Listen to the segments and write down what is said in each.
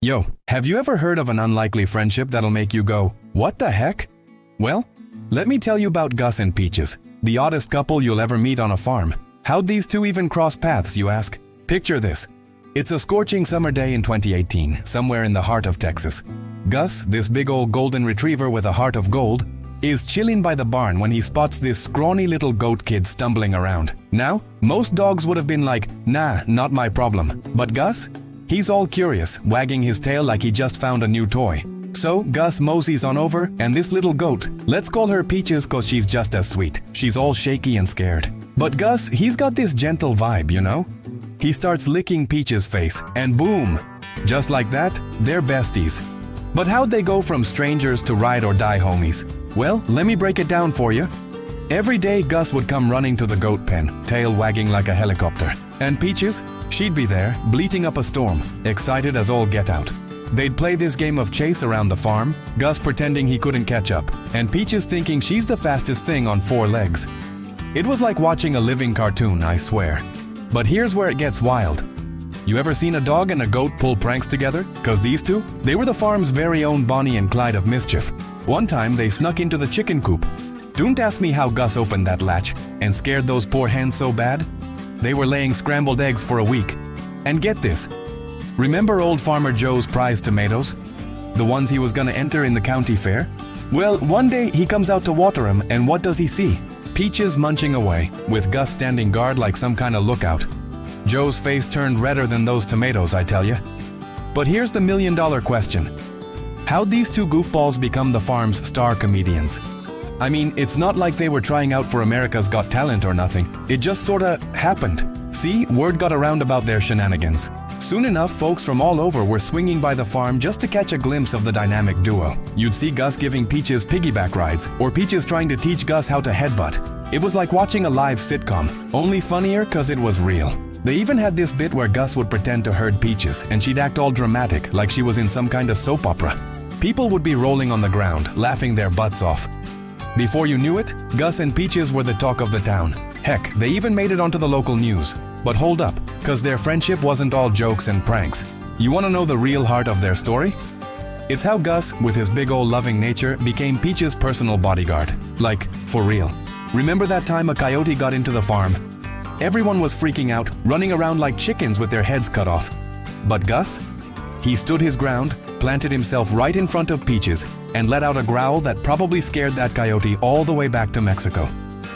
Yo, have you ever heard of an unlikely friendship that'll make you go, what the heck? Well, let me tell you about Gus and Peaches, the oddest couple you'll ever meet on a farm. How'd these two even cross paths, you ask? Picture this. It's a scorching summer day in 2018, somewhere in the heart of Texas. Gus, this big old golden retriever with a heart of gold, is chilling by the barn when he spots this scrawny little goat kid stumbling around. Now, most dogs would have been like, nah, not my problem. But Gus? He's all curious, wagging his tail like he just found a new toy. So, Gus moseys on over, and this little goat, let's call her Peaches cause she's just as sweet. She's all shaky and scared. But Gus, he's got this gentle vibe, you know? He starts licking Peaches' face, and boom! Just like that, they're besties. But how'd they go from strangers to ride or die homies? Well, let me break it down for you. Every day, Gus would come running to the goat pen, tail wagging like a helicopter. And Peaches? She'd be there, bleating up a storm, excited as all get out. They'd play this game of chase around the farm, Gus pretending he couldn't catch up, and Peaches thinking she's the fastest thing on 4 legs. It was like watching a living cartoon, I swear. But here's where it gets wild. You ever seen a dog and a goat pull pranks together? Cause these two, they were the farm's very own Bonnie and Clyde of mischief. One time they snuck into the chicken coop. Don't ask me how Gus opened that latch and scared those poor hens so bad. They were laying scrambled eggs for a week. And get this. Remember old Farmer Joe's prized tomatoes? The ones he was gonna enter in the county fair? Well, one day he comes out to water them, and what does he see? Peaches munching away, with Gus standing guard like some kind of lookout. Joe's face turned redder than those tomatoes, I tell ya. But here's the million-dollar question. How'd these two goofballs become the farm's star comedians? I mean, it's not like they were trying out for America's Got Talent or nothing. It just sorta happened. See, word got around about their shenanigans. Soon enough, folks from all over were swinging by the farm just to catch a glimpse of the dynamic duo. You'd see Gus giving Peaches piggyback rides, or Peaches trying to teach Gus how to headbutt. It was like watching a live sitcom, only funnier cause it was real. They even had this bit where Gus would pretend to herd Peaches, and she'd act all dramatic, like she was in some kind of soap opera. People would be rolling on the ground, laughing their butts off. Before you knew it, Gus and Peaches were the talk of the town. Heck, they even made it onto the local news. But hold up, cause their friendship wasn't all jokes and pranks. You wanna know the real heart of their story? It's how Gus, with his big old loving nature, became Peaches' personal bodyguard. Like, for real. Remember that time a coyote got into the farm? Everyone was freaking out, running around like chickens with their heads cut off. But Gus? He stood his ground, planted himself right in front of Peaches, and let out a growl that probably scared that coyote all the way back to Mexico.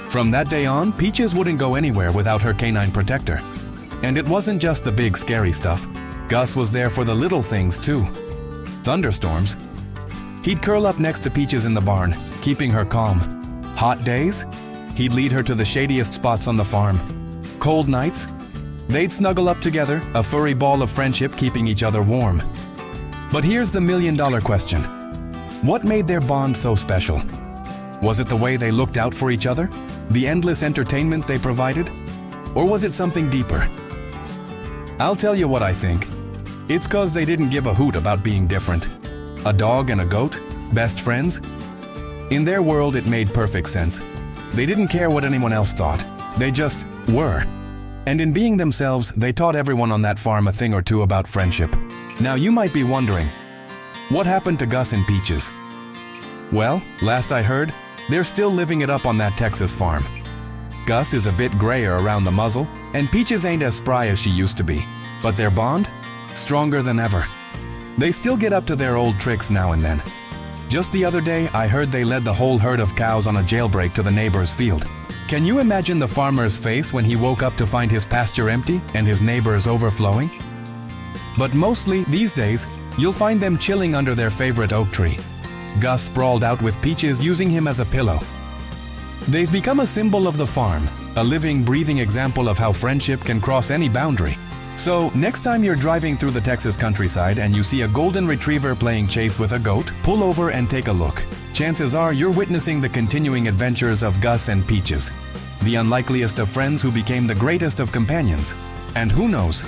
From that day on, Peaches wouldn't go anywhere without her canine protector. And it wasn't just the big scary stuff. Gus was there for the little things too. Thunderstorms. He'd curl up next to Peaches in the barn, keeping her calm. Hot days? He'd lead her to the shadiest spots on the farm. Cold nights? They'd snuggle up together, a furry ball of friendship keeping each other warm. But here's the million-dollar question. What made their bond so special? Was it the way they looked out for each other? The endless entertainment they provided? Or was it something deeper? I'll tell you what I think. It's cause they didn't give a hoot about being different. A dog and a goat? Best friends? In their world, it made perfect sense. They didn't care what anyone else thought. They just were. And in being themselves, they taught everyone on that farm a thing or two about friendship. Now you might be wondering, what happened to Gus and Peaches? Well, last I heard, they're still living it up on that Texas farm. Gus is a bit grayer around the muzzle, and Peaches ain't as spry as she used to be. But their bond? Stronger than ever. They still get up to their old tricks now and then. Just the other day, I heard they led the whole herd of cows on a jailbreak to the neighbor's field. Can you imagine the farmer's face when he woke up to find his pasture empty and his neighbors overflowing? But mostly, these days, you'll find them chilling under their favorite oak tree. Gus sprawled out with Peaches using him as a pillow. They've become a symbol of the farm, a living, breathing example of how friendship can cross any boundary. So, next time you're driving through the Texas countryside and you see a golden retriever playing chase with a goat, pull over and take a look. Chances are you're witnessing the continuing adventures of Gus and Peaches, the unlikeliest of friends who became the greatest of companions. And who knows?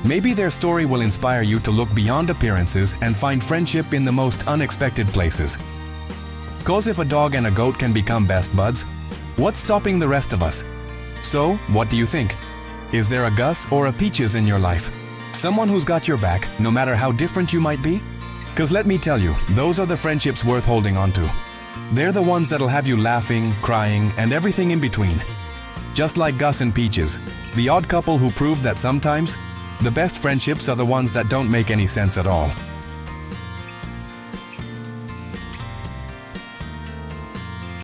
Maybe their story will inspire you to look beyond appearances and find friendship in the most unexpected places. Cause if a dog and a goat can become best buds, what's stopping the rest of us? So, what do you think? Is there a Gus or a Peaches in your life? Someone who's got your back, no matter how different you might be? Because let me tell you, those are the friendships worth holding on to. They're the ones that'll have you laughing, crying, and everything in between. Just like Gus and Peaches, the odd couple who proved that sometimes, the best friendships are the ones that don't make any sense at all.